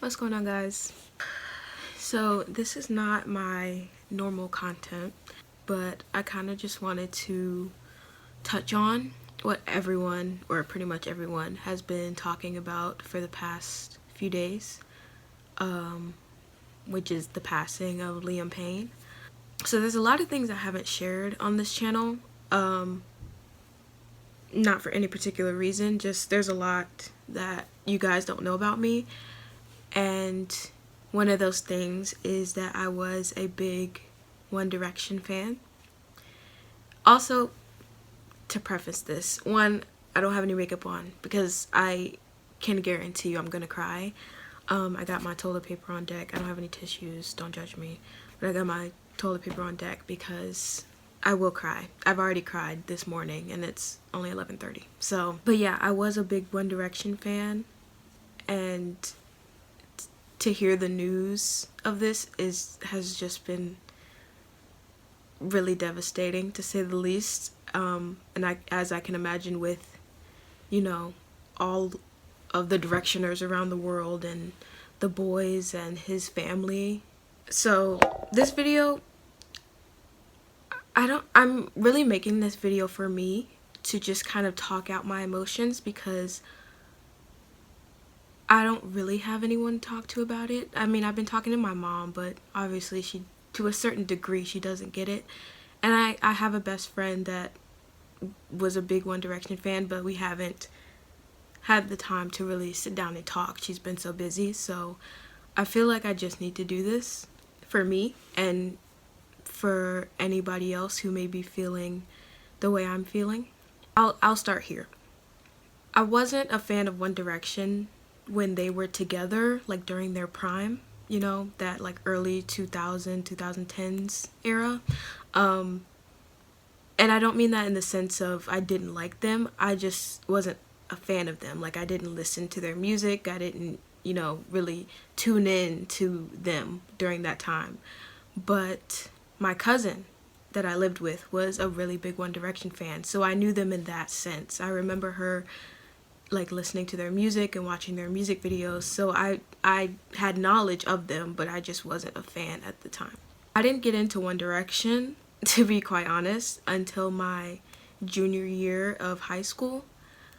What's going on, guys? So this is not my normal content, but I kind of just wanted to touch on what everyone, or pretty much everyone, has been talking about for the past few days, which is the passing of Liam Payne. So there's a lot of things I haven't shared on this channel, not for any particular reason, just there's a lot that you guys don't know about me. And one of those things is that I was a big One Direction fan. Also, to preface this, one, I don't have any makeup on because I can guarantee you I'm gonna cry. I got my toilet paper on deck. I don't have any tissues, don't judge me. But I got my toilet paper on deck because I will cry. I've already cried this morning and it's only 11:30. So, but yeah, I was a big One Direction fan, and to hear the news of this has just been really devastating, to say the least. And as I can imagine, with all of the Directioners around the world and the boys and his family. So this video, I'm really making this video for me to just kind of talk out my emotions, because I don't really have anyone to talk to about it. I mean, I've been talking to my mom, but obviously to a certain degree, she doesn't get it. And I have a best friend that was a big One Direction fan, but we haven't had the time to really sit down and talk. She's been so busy. So I feel like I just need to do this for me and for anybody else who may be feeling the way I'm feeling. I'll start here. I wasn't a fan of One Direction when they were together, like during their prime, that like early 2010s era. And I don't mean that in the sense of I didn't like them. I just wasn't a fan of them. Like, I didn't listen to their music. I didn't, really tune in to them during that time. But my cousin that I lived with was a really big One Direction fan, so I knew them in that sense. I remember her like listening to their music and watching their music videos, so I had knowledge of them, but I just wasn't a fan at the time. I didn't get into One Direction, to be quite honest, until my junior year of high school.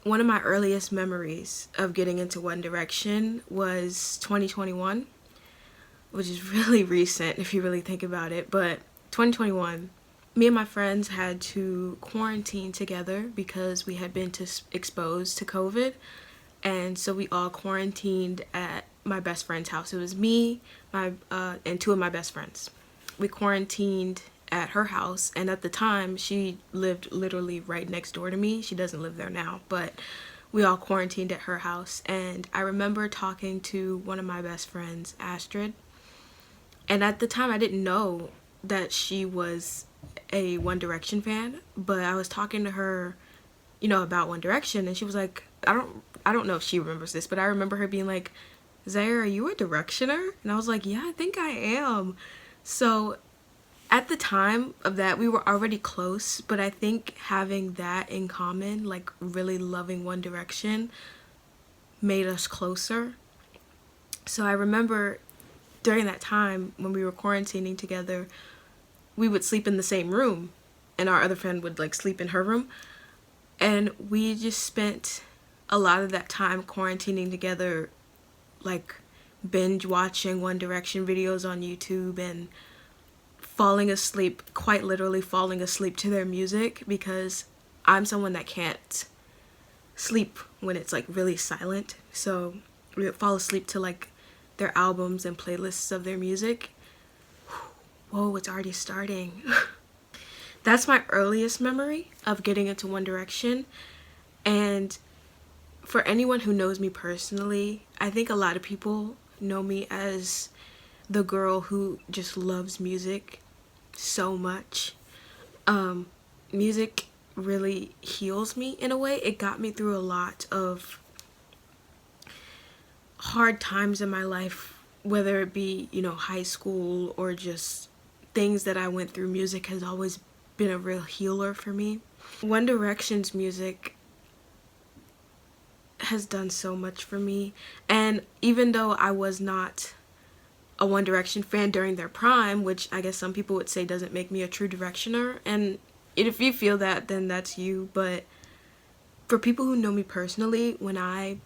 One of my earliest memories of getting into One Direction was 2021, which is really recent if you really think about it. But 2021, me and my friends had to quarantine together because we had been exposed to COVID. And so we all quarantined at my best friend's house. It was me, and two of my best friends. We quarantined at her house, and at the time she lived literally right next door to me. She doesn't live there now, but we all quarantined at her house. And I remember talking to one of my best friends, Astrid, and at the time I didn't know that she was a One Direction fan, but I was talking to her, about One Direction, and she was like, I don't know if she remembers this, but I remember her being like, Zaire, are you a Directioner? And I was like, yeah, I think I am. So at the time of that, we were already close, but I think having that in common, like really loving One Direction, made us closer. So I remember during that time when we were quarantining together, we would sleep in the same room, and our other friend would like sleep in her room, and we just spent a lot of that time quarantining together, like binge watching One Direction videos on YouTube and falling asleep, quite literally falling asleep to their music, because I'm someone that can't sleep when it's like really silent. So we would fall asleep to like their albums and playlists of their music. Whoa, it's already starting. That's my earliest memory of getting into One Direction. And for anyone who knows me personally, I think a lot of people know me as the girl who just loves music so much. Music really heals me in a way. It got me through a lot of hard times in my life, whether it be, high school or just things that I went through. Music has always been a real healer for me. One Direction's music has done so much for me. And even though I was not a One Direction fan during their prime, which I guess some people would say doesn't make me a true Directioner, and if you feel that, then that's you. But for people who know me personally, when I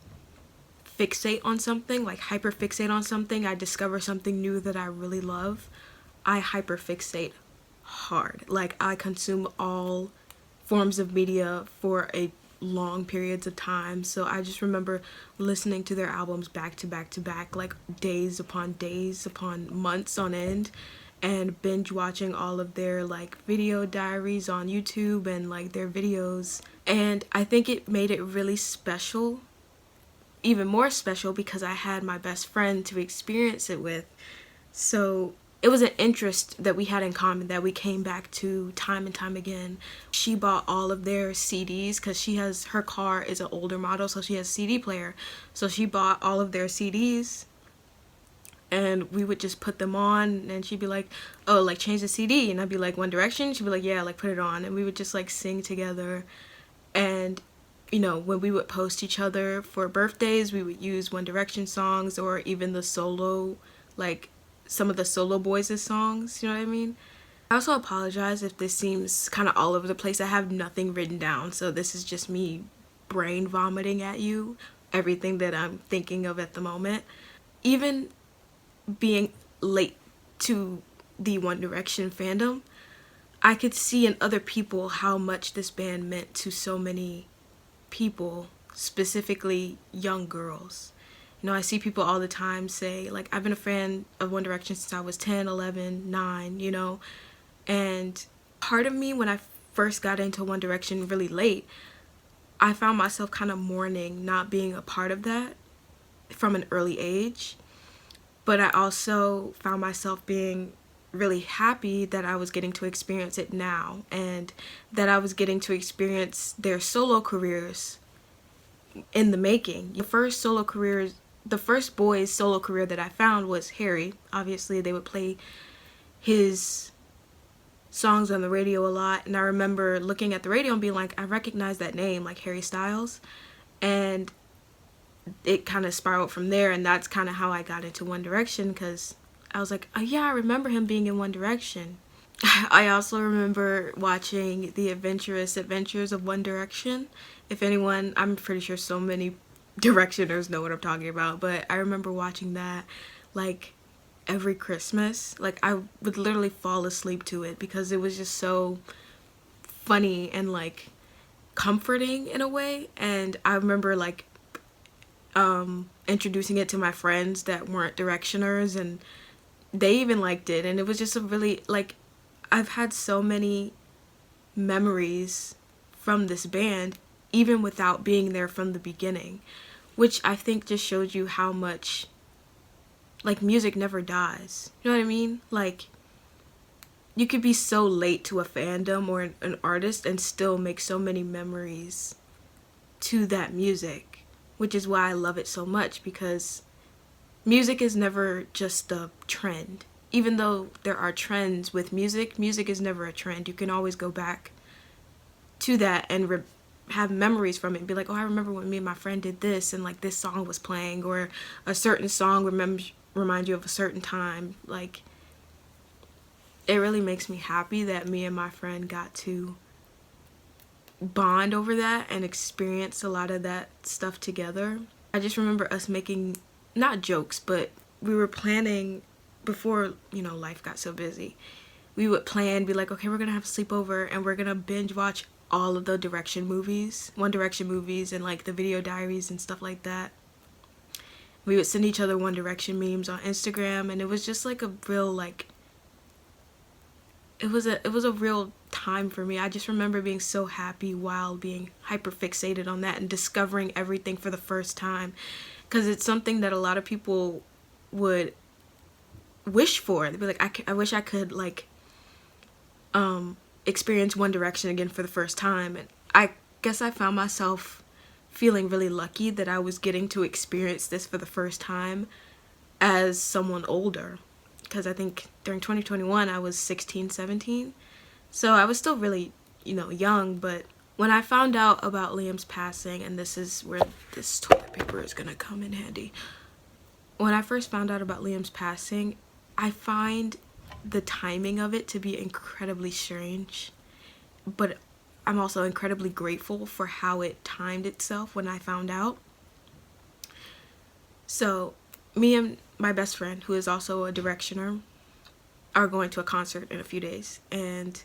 fixate on something, like hyper fixate on something, I discover something new that I really love, I hyper fixate hard. Like, I consume all forms of media for a long periods of time. So I just remember listening to their albums back to back to back, like days upon months on end, and binge watching all of their like video diaries on YouTube and like their videos. And I think it made it really special, even more special, because I had my best friend to experience it with. So it was an interest that we had in common that we came back to time and time again. She bought all of their CDs because her car is an older model, so she has a CD player. So she bought all of their CDs, and we would just put them on, and she'd be like, oh, like change the CD, and I'd be like, One Direction? She'd be like, yeah, like put it on, and we would just like sing together. And you know, when we would post each other for birthdays, we would use One Direction songs, or even the solo, like some of the Solo Boys' songs, you know what I mean? I also apologize if this seems kind of all over the place. I have nothing written down, so this is just me brain vomiting at you everything that I'm thinking of at the moment. Even being late to the One Direction fandom, I could see in other people how much this band meant to so many people, specifically young girls. You know, I see people all the time say, like, I've been a fan of One Direction since I was 10, 11, 9, you know, and part of me, when I first got into One Direction really late, I found myself kind of mourning not being a part of that from an early age, but I also found myself being really happy that I was getting to experience it now, and that I was getting to experience their solo careers in the making. The first boy's solo career that I found was Harry. Obviously, they would play his songs on the radio a lot, and I remember looking at the radio and being like, I recognize that name, like Harry Styles, and it kind of spiraled from there, and that's kind of how I got into One Direction, because I was like, oh yeah, I remember him being in One Direction. I also remember watching The Adventurous Adventures of One Direction. If anyone, I'm pretty sure so many Directioners know what I'm talking about, but I remember watching that like every Christmas. Like, I would literally fall asleep to it because it was just so funny and like comforting in a way. And I remember like introducing it to my friends that weren't Directioners, and they even liked it, and it was just a really, like, I've had so many memories from this band even without being there from the beginning, which I think just shows you how much, like, music never dies. You know what I mean? Like, you could be so late to a fandom or an artist and still make so many memories to that music, which is why I love it so much, because music is never just a trend. Even though there are trends with music, music is never a trend. You can always go back to that and have memories from it and be like, oh, I remember when me and my friend did this, and like this song was playing, or a certain song remind you of a certain time. Like, it really makes me happy that me and my friend got to bond over that and experience a lot of that stuff together. I just remember us making, not jokes, but we were planning before, you know, life got so busy. We would plan, be like, okay, we're gonna have a sleepover and we're gonna binge watch all of the One Direction movies, and like the video diaries and stuff like that. We would send each other One Direction memes on Instagram, and it was just like a real, like, it was a real time for me. I just remember being so happy while being hyper fixated on that and discovering everything for the first time, because it's something that a lot of people would wish for. They'd be like, I wish I could like experience One Direction again for the first time. And I guess I found myself feeling really lucky that I was getting to experience this for the first time as someone older, because I think during 2021 I was 16, 17, so I was still really, you know, young, but When I found out about Liam's passing, and this is where this toilet paper is gonna come in handy. When I first found out about Liam's passing, I find the timing of it to be incredibly strange, but I'm also incredibly grateful for how it timed itself when I found out. So me and my best friend, who is also a directioner, are going to a concert in a few days, and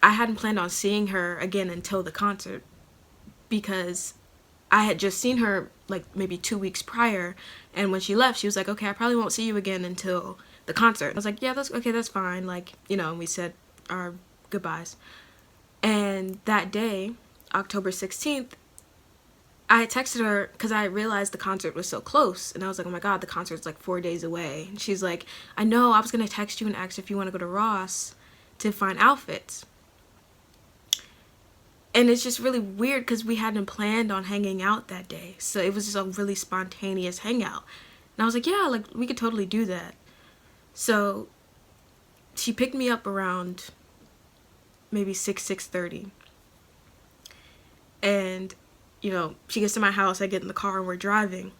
I hadn't planned on seeing her again until the concert, because I had just seen her like maybe 2 weeks prior, and when she left, she was like, okay, I probably won't see you again until the concert. I was like, yeah, that's okay, that's fine, like, you know, and we said our goodbyes. And that day, October 16th, I texted her because I realized the concert was so close, and I was like, oh my god, the concert's like 4 days away. And she's like, I know, I was gonna text you and ask if you want to go to Ross to find outfits. And it's just really weird because we hadn't planned on hanging out that day, so it was just a really spontaneous hangout. And I was like, yeah, like, we could totally do that. So she picked me up around maybe 6:30, and you know, she gets to my house, I get in the car, and we're driving,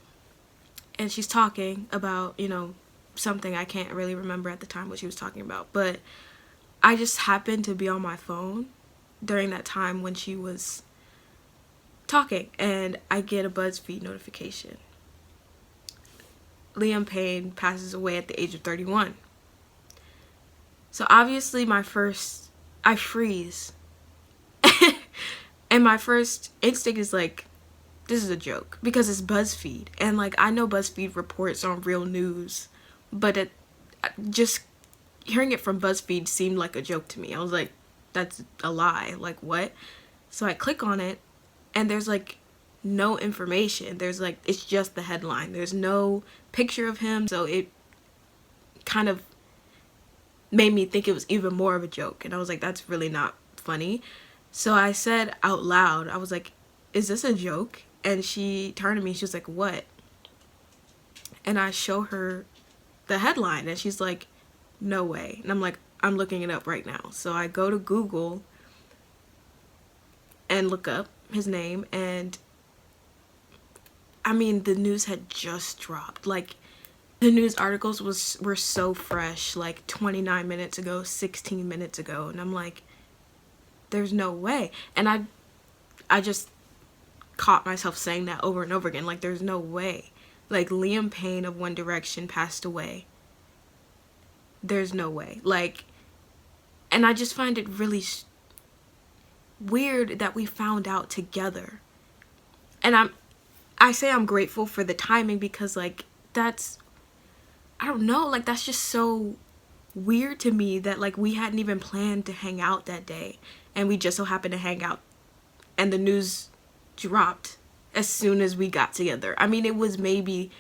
and she's talking about, you know, something I can't really remember at the time what she was talking about, but I just happened to be on my phone during that time when she was talking, and I get a BuzzFeed notification. Liam Payne passes away at the age of 31. So obviously I freeze. And my first instinct is like, this is a joke, because it's BuzzFeed, and like, I know BuzzFeed reports on real news, but just hearing it from BuzzFeed seemed like a joke to me. I was like, that's a lie, like, what? So I click on it, and there's like no information. There's like, it's just the headline, there's no picture of him, so it kind of made me think it was even more of a joke, and I was like, that's really not funny. So I said out loud, I was like, is this a joke? And she turned to me, she was like, what? And I show her the headline, and she's like, no way. And I'm like, I'm looking it up right now. So I go to Google and look up his name, and I mean, the news had just dropped. Like, the news articles were so fresh, like 29 minutes ago, 16 minutes ago, and I'm like, there's no way. And I just caught myself saying that over and over again, like, there's no way. Like, Liam Payne of One Direction passed away. There's no way. Like, and I just find it really weird that we found out together. And I say I'm grateful for the timing, because like, that's, I don't know, like, that's just so weird to me that like, we hadn't even planned to hang out that day, and we just so happened to hang out, and the news dropped as soon as we got together. I mean, it was maybe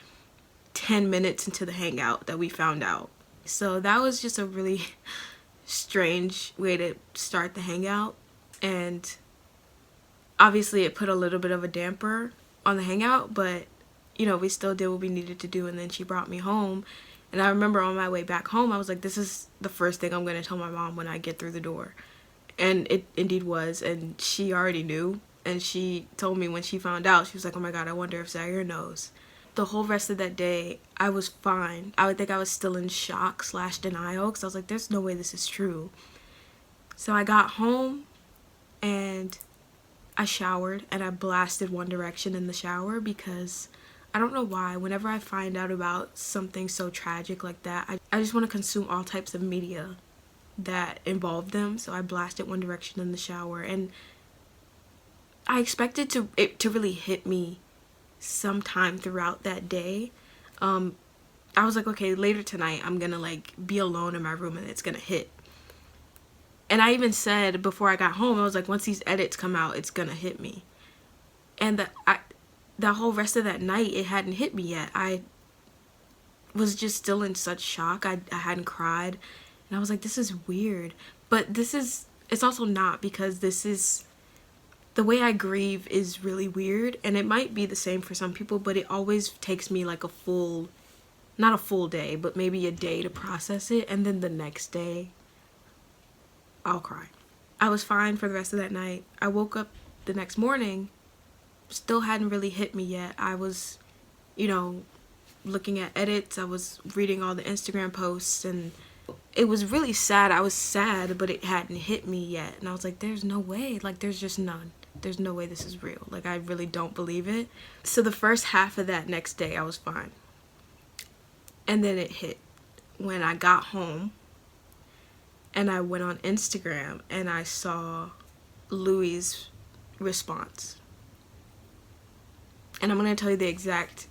10 minutes into the hangout that we found out. So that was just a really strange way to start the hangout, and obviously it put a little bit of a damper on the hangout, but you know, we still did what we needed to do. And then she brought me home, and I remember on my way back home, I was like, this is the first thing I'm going to tell my mom when I get through the door. And it indeed was, and she already knew, and she told me when she found out, she was like, oh my god, I wonder if Zaire knows. The whole rest of that day, I was fine. I would think I was still in shock / denial, because I was like, there's no way this is true. So I got home, and I showered, and I blasted One Direction in the shower, because I don't know why, whenever I find out about something so tragic like that, I just want to consume all types of media that involve them. So I blasted One Direction in the shower, and I expected it to really hit me sometime throughout that day. I was like, okay, later tonight I'm gonna like be alone in my room and it's gonna hit. And I even said before I got home, I was like, once these edits come out, it's gonna hit me. And the whole rest of that night, it hadn't hit me yet. I was just still in such shock. I hadn't cried, and I was like, this is weird. But it's also not, because the way I grieve is really weird, and it might be the same for some people, but it always takes me like not a full day, but maybe a day to process it, and then the next day I'll cry. I was fine for the rest of that night. I woke up the next morning still hadn't really hit me yet. I was, you know, looking at edits, I was reading all the Instagram posts, and it was really sad. I was sad, but it hadn't hit me yet. And I was like, there's no way. Like, there's just none. There's no way this is real. Like, I really don't believe it. So the first half of that next day, I was fine. And then it hit when I got home and I went on Instagram and I saw Louis' response. And I'm going to tell you the exact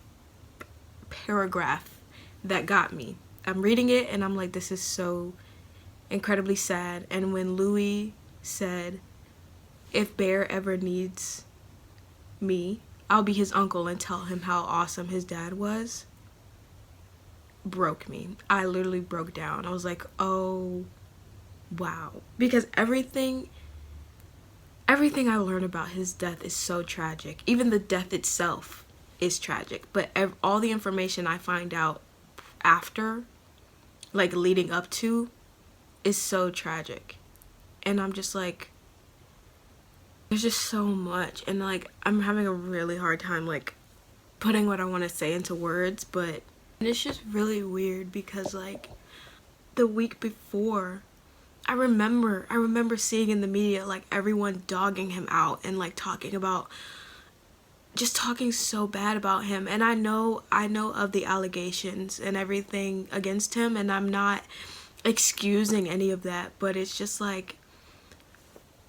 paragraph that got me. I'm reading it and I'm like, this is so incredibly sad. And when Louis said, if Bear ever needs me, I'll be his uncle and tell him how awesome his dad was, broke me. I literally broke down. I was like, oh, wow. Because everything I learned about his death is so tragic. Even the death itself is tragic. But all the information I find out after, like leading up to, is so tragic. And I'm just like, there's just so much. And like, I'm having a really hard time like putting what I want to say into words. But it's just really weird because like the week before, I remember seeing in the media like everyone dogging him out and like talking so bad about him. And I know of the allegations and everything against him, and I'm not excusing any of that, but it's just like,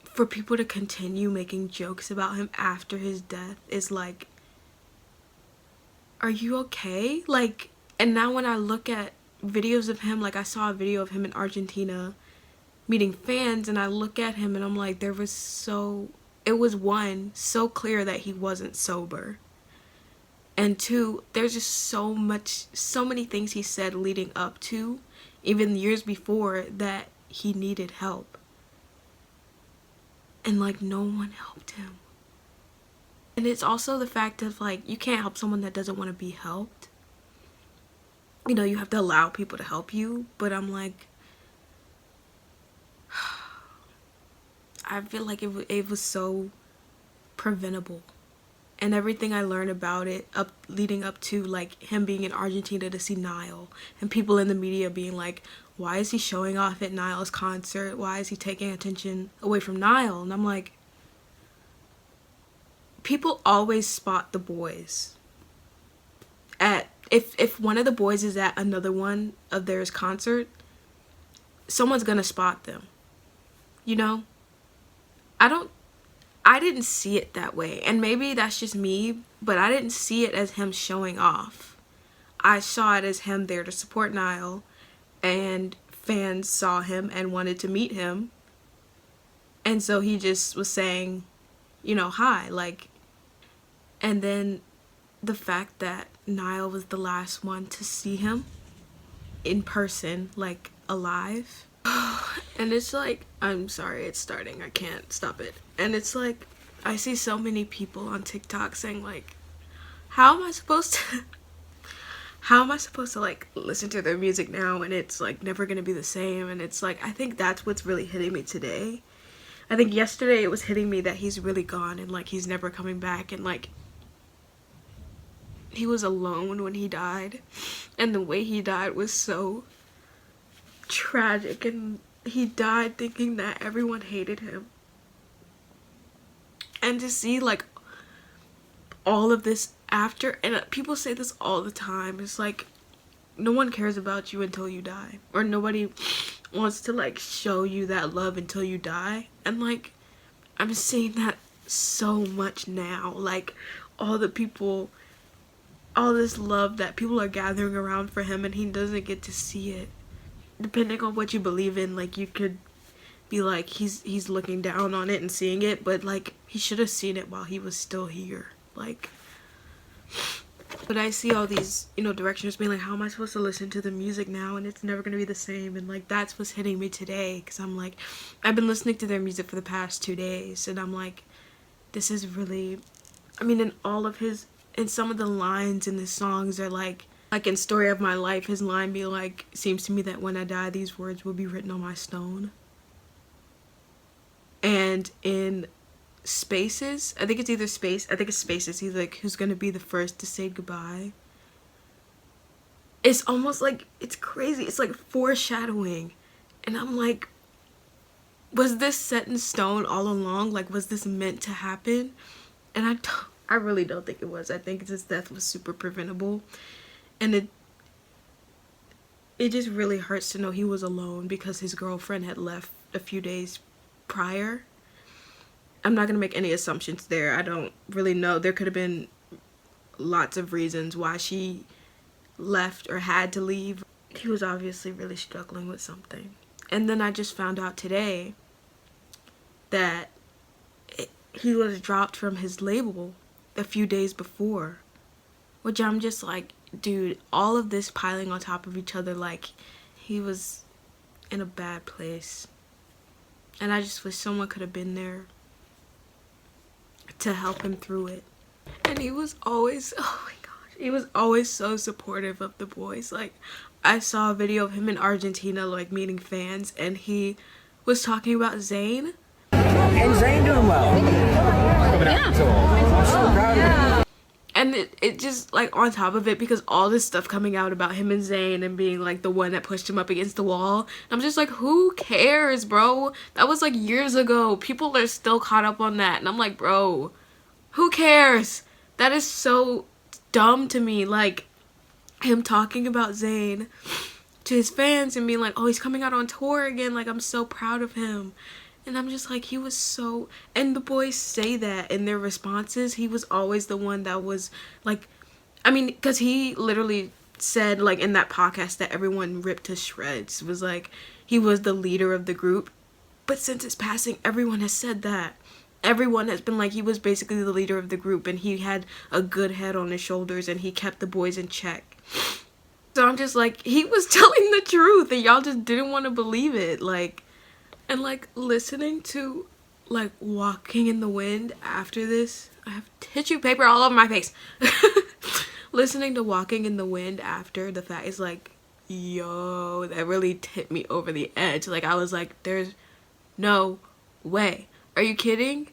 for people to continue making jokes about him after his death is like, are you okay? Like, and now when I look at videos of him, like I saw a video of him in Argentina meeting fans, and I look at him and I'm like, it was so clear that he wasn't sober. And two, there's just so many things he said leading up to, even years before, that he needed help. And like, no one helped him. And it's also the fact of like, you can't help someone that doesn't want to be helped. You know, you have to allow people to help you. But I'm like, I feel like it was so preventable. And everything I learned about it leading up to like him being in Argentina to see Niall, and people in the media being like, why is he showing off at Niall's concert? Why is he taking attention away from Niall? And I'm like, people always spot the boys. If one of the boys is at another one of theirs concert, someone's gonna spot them. You know? I didn't see it that way, and maybe that's just me, but I didn't see it as him showing off. I saw it as him there to support Niall, and fans saw him and wanted to meet him, and so he just was saying, you know, hi, like. And then the fact that Niall was the last one to see him in person, like alive. And it's like, I'm sorry, it's starting, I can't stop it. And it's like, I see so many people on TikTok saying like, how am I supposed to like listen to their music now, and it's like never gonna be the same. And it's like, I think that's what's really hitting me today. I think yesterday it was hitting me that he's really gone and like he's never coming back, and like he was alone when he died, and the way he died was so tragic, and he died thinking that everyone hated him. And to see like all of this after, and people say this all the time, it's like, no one cares about you until you die, or nobody wants to like show you that love until you die. And like, I'm seeing that so much now, like all the people, all this love that people are gathering around for him, and he doesn't get to see it. Depending on what you believe in, like you could be like, he's looking down on it and seeing it, but like he should have seen it while he was still here. Like, but I see all these, you know, directioners being like, how am I supposed to listen to the music now, and it's never gonna be the same. And like, that's what's hitting me today, because I'm like, I've been listening to their music for the past 2 days, and I'm like, this is really, I mean, in some of the lines in the songs are like in Story of My Life, his line be like, seems to me that when I die, these words will be written on my stone. And in Spaces. I think it's either Space. I think it's Spaces. He's like, who's gonna be the first to say goodbye. It's almost like, it's crazy. It's like foreshadowing. And I'm like, was this set in stone all along? Like, was this meant to happen? And I really don't think it was. I think his death was super preventable. And it just really hurts to know he was alone because his girlfriend had left a few days prior. I'm not going to make any assumptions there. I don't really know. There could have been lots of reasons why she left or had to leave. He was obviously really struggling with something. And then I just found out today that he was dropped from his label a few days before. Which I'm just like, dude, all of this piling on top of each other, like, he was in a bad place. And I just wish someone could have been there to help him through it. And he was always, oh my gosh, he was always so supportive of the boys. Like, I saw a video of him in Argentina, like, meeting fans, and he was talking about Zayn. And Zayn doing well. Yeah. I'm so proud of him. And it just, like, on top of it, because all this stuff coming out about him and Zayn and being, like, the one that pushed him up against the wall, I'm just like, who cares, bro? That was, like, years ago. People are still caught up on that. And I'm like, bro, who cares? That is so dumb to me. Like, him talking about Zayn to his fans and being like, oh, he's coming out on tour again. Like, I'm so proud of him. And I'm just like, he was so... And the boys say that in their responses. He was always the one that was, like... I mean, because he literally said, like, in that podcast that everyone ripped to shreds. It was like, he was the leader of the group. But since his passing, everyone has said that. Everyone has been like, he was basically the leader of the group. And he had a good head on his shoulders. And he kept the boys in check. So I'm just like, he was telling the truth. And y'all just didn't want to believe it. Like... And, like, listening to, like, Walking in the Wind after this. I have tissue paper all over my face. Listening to Walking in the Wind after the fact is like, yo, that really tipped me over the edge. Like, I was like, there's no way. Are you kidding?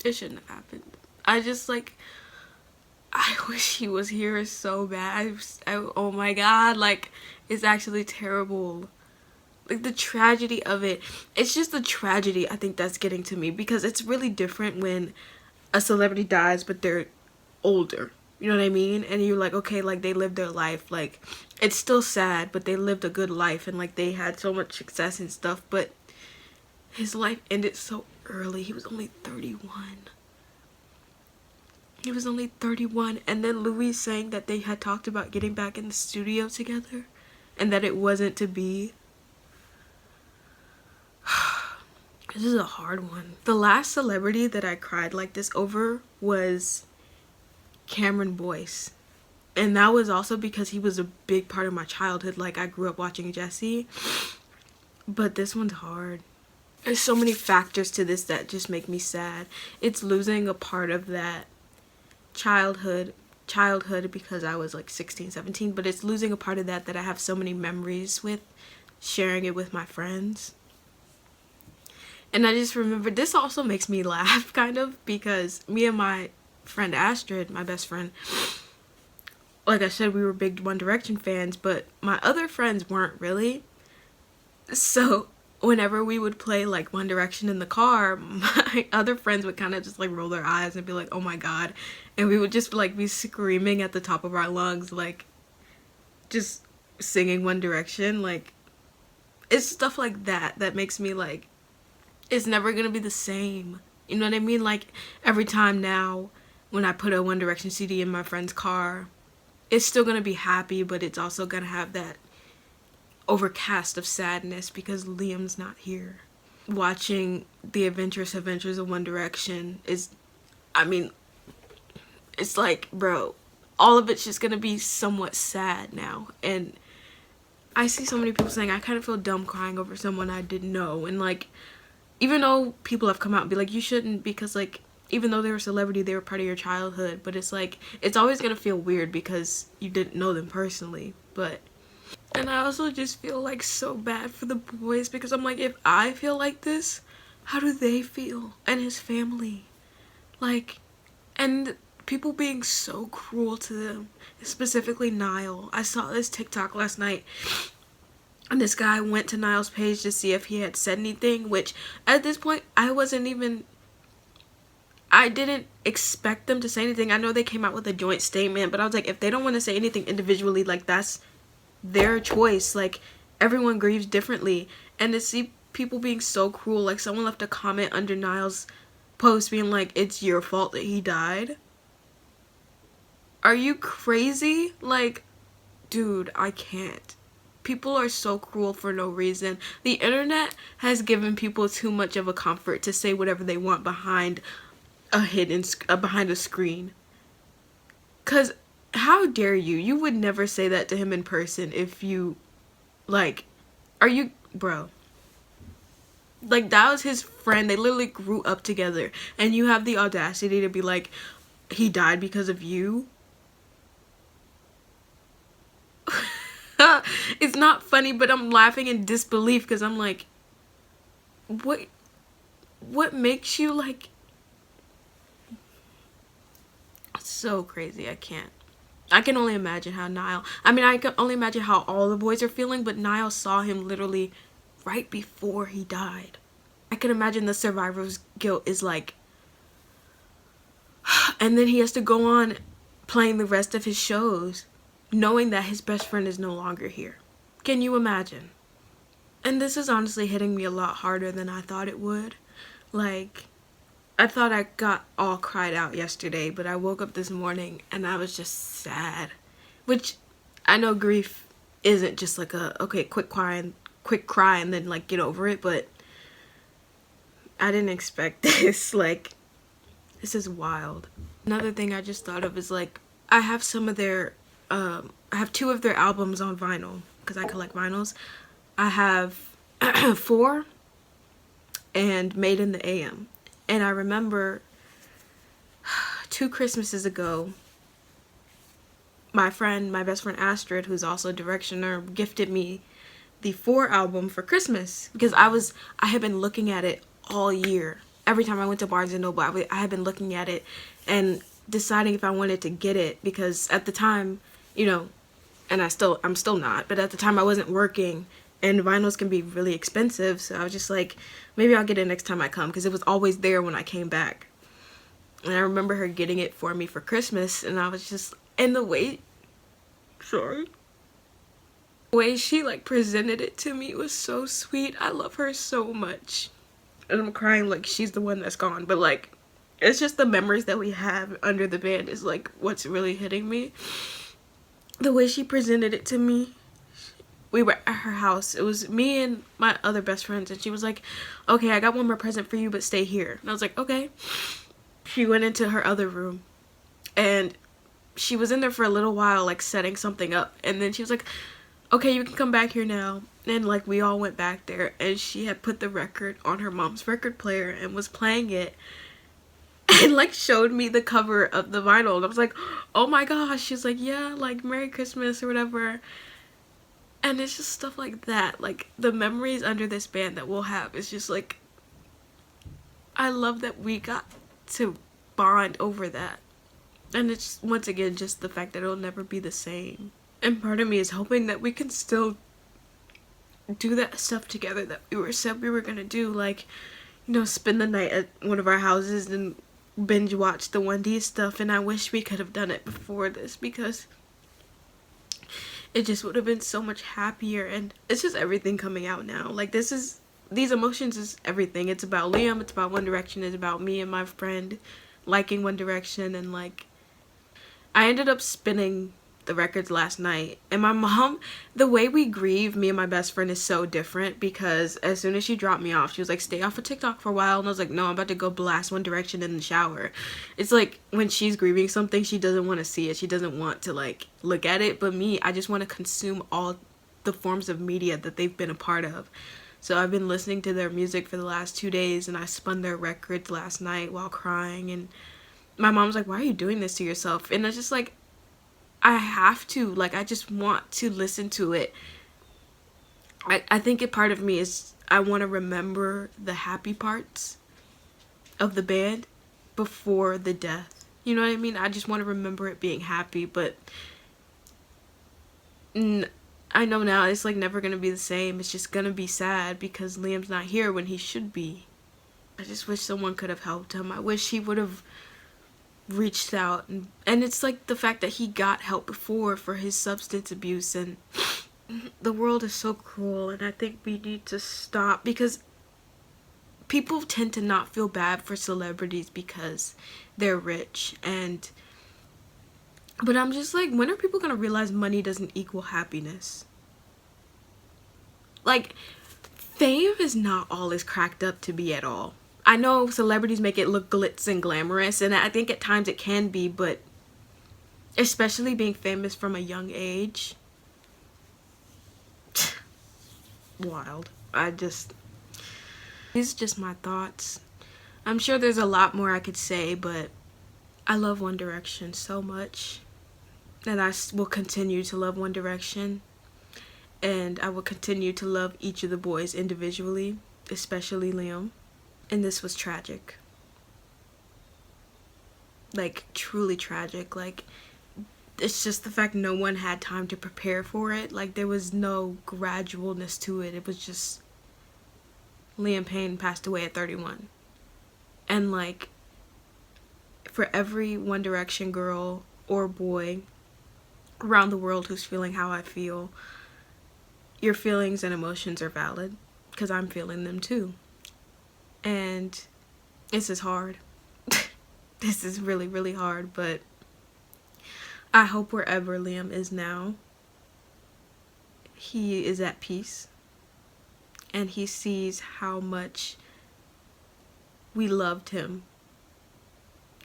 It shouldn't have happened. I just, like... I wish he was here so bad. Oh my god, like, it's actually terrible. Like, the tragedy of it. It's just the tragedy, I think, that's getting to me. Because it's really different when a celebrity dies, but they're older. You know what I mean? And you're like, okay, like, they lived their life. Like, it's still sad, but they lived a good life. And, like, they had so much success and stuff. But his life ended so early. He was only 31. He was only 31, and then Louis saying that they had talked about getting back in the studio together, and that it wasn't to be. This is a hard one. The last celebrity that I cried like this over was Cameron Boyce. And that was also because he was a big part of my childhood. Like, I grew up watching Jessie. But this one's hard. There's so many factors to this that just make me sad. It's losing a part of that childhood because I was like 16, 17, but it's losing a part of that I have so many memories with, sharing it with my friends. And I just remember, this also makes me laugh kind of, because me and my friend Astrid, my best friend, like I said, we were big One Direction fans, but my other friends weren't really. So whenever we would play like One Direction in the car, my other friends would kind of just like roll their eyes and be like, oh my god. And we would just like be screaming at the top of our lungs, like just singing One Direction. Like, it's stuff like that that makes me like, it's never gonna be the same. You know what I mean? Like, every time now when I put a One Direction CD in my friend's car, it's still gonna be happy, but it's also gonna have that overcast of sadness because Liam's not here. Watching the adventurous adventures of One Direction is, I mean, it's like, bro, all of it's just gonna be somewhat sad now. And I see so many people saying, I kind of feel dumb crying over someone I didn't know. And like, even though people have come out and be like, you shouldn't, because like, even though they were a celebrity, they were part of your childhood. But it's like, it's always gonna feel weird because you didn't know them personally. But And I also just feel like so bad for the boys because I'm like, if I feel like this, how do they feel? And his family. Like, and people being so cruel to them, specifically Niall. I saw this TikTok last night, and this guy went to Niall's page to see if he had said anything, which at this point I didn't expect them to say anything. I know they came out with a joint statement, but I was like, if they don't want to say anything individually, like, that's their choice. Like, everyone grieves differently. And to see people being so cruel, like, someone left a comment under Niall's post being like, it's your fault that he died. Are you crazy? Like, dude, I can't. People are so cruel for no reason. The internet has given people too much of a comfort to say whatever they want behind behind a screen. Cause how dare you? You would never say that to him in person if you, like, are you, bro? Like, that was his friend. They literally grew up together, and you have the audacity to be like, he died because of you? It's not funny, but I'm laughing in disbelief because I'm like, what makes you, like, so crazy. I can't. I can only imagine how Niall, I can only imagine how all the boys are feeling, but Niall saw him literally right before he died. I can imagine the survivor's guilt is like, and then he has to go on playing the rest of his shows knowing that his best friend is no longer here. Can you imagine? And this is honestly hitting me a lot harder than I thought it would. Like, I thought I got all cried out yesterday, but I woke up this morning and I was just sad. Which, I know grief isn't just like okay, quick cry and then, like, get over it, but I didn't expect this. Like, this is wild. Another thing I just thought of is, like, I have some of their, I have 2 of their albums on vinyl, because I collect vinyls. I have 4 and Made in the AM. And I remember 2 Christmases ago, my best friend Astrid, who's also a Directioner, gifted me the 4 album for Christmas because I had been looking at it all year. Every time I went to Barnes & Noble, I had been looking at it and deciding if I wanted to get it because at the time, you know, and I'm still not, but at the time I wasn't working and vinyls can be really expensive, so I was just like, maybe I'll get it next time I come because it was always there when I came back. And I remember her getting it for me for Christmas, and I was just, and the way she, like, presented it to me was so sweet. I love her so much. And I'm crying like she's the one that's gone, but, like, it's just the memories that we have under the band is, like, what's really hitting me. The way she presented it to me, we were at her house. It was me and my other best friends, and she was like, okay, I got one more present for you, but stay here. And I was like, okay. She went into her other room, and she was in there for a little while, like, setting something up, and then she was like, okay, you can come back here now. And, like, we all went back there, and she had put the record on her mom's record player and was playing it, and, like, showed me the cover of the vinyl, and I was like, oh my gosh. She's like, yeah, like, Merry Christmas or whatever. And it's just stuff like that, like, the memories under this band that we'll have is just, like, I love that we got to bond over that. And it's, once again, just the fact that it'll never be the same. And part of me is hoping that we can still do that stuff together that we said we were gonna do, like, you know, spend the night at one of our houses and binge watch the 1D stuff. And I wish we could have done it before this because it just would have been so much happier. And it's just everything coming out now. Like, these emotions is everything. It's about Liam, it's about One Direction, it's about me and my friend liking One Direction. And, like, I ended up spinning the records last night, and my mom, the way we grieve, me and my best friend, is so different because as soon as she dropped me off, she was like, stay off of TikTok for a while, and I was like, no, I'm about to go blast One Direction in the shower. It's like when she's grieving something, she doesn't want to see it, she doesn't want to, like, look at it, but me, I just want to consume all the forms of media that they've been a part of. So I've been listening to their music for the last 2 days, and I spun their records last night while crying, and my mom's like, why are you doing this to yourself? And I was just like, I have to, like, I just want to listen to it I think a part of me is I want to remember the happy parts of the band before the death. You know what I mean? I just want to remember it being happy, but I know now it's like never gonna be the same. It's just gonna be sad because Liam's not here when he should be. I just wish someone could have helped him. I wish he would have reached out, and it's like the fact that he got help before for his substance abuse, and the world is so cruel, and I think we need to stop because people tend to not feel bad for celebrities because they're rich, and but I'm just like, when are people gonna realize money doesn't equal happiness? Like, fame is not all it's cracked up to be at all. I know celebrities make it look glitz and glamorous, and I think at times it can be, but especially being famous from a young age, wild. These are just my thoughts. I'm sure there's a lot more I could say, but I love One Direction so much, and I will continue to love One Direction, and I will continue to love each of the boys individually, especially Liam. And this was tragic. Like, truly tragic. Like, it's just the fact no one had time to prepare for it. Like, there was no gradualness to it. It was just Liam Payne passed away at 31. And like, for every One Direction girl or boy around the world who's feeling how I feel, your feelings and emotions are valid, because I'm feeling them too. And this is hard. This is really, really hard, but I hope wherever Liam is now, he is at peace and he sees how much we loved him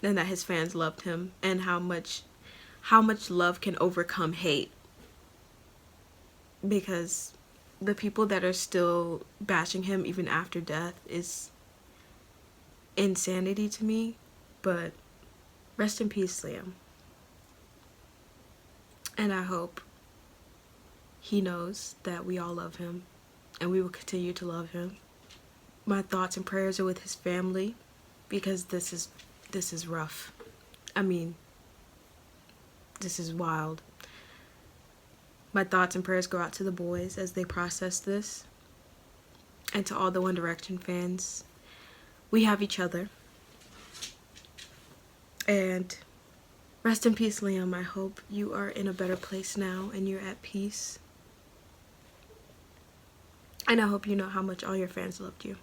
and that his fans loved him, and how much love can overcome hate. Because the people that are still bashing him even after death is insanity to me. But rest in peace, Liam. And I hope he knows that we all love him and we will continue to love him. My thoughts and prayers are with his family, because this is rough. I mean, this is wild. My thoughts and prayers go out to the boys as they process this, and to all the One Direction fans. We have each other. And rest in peace, Liam. I hope you are in a better place now and you're at peace. And I hope you know how much all your fans loved you.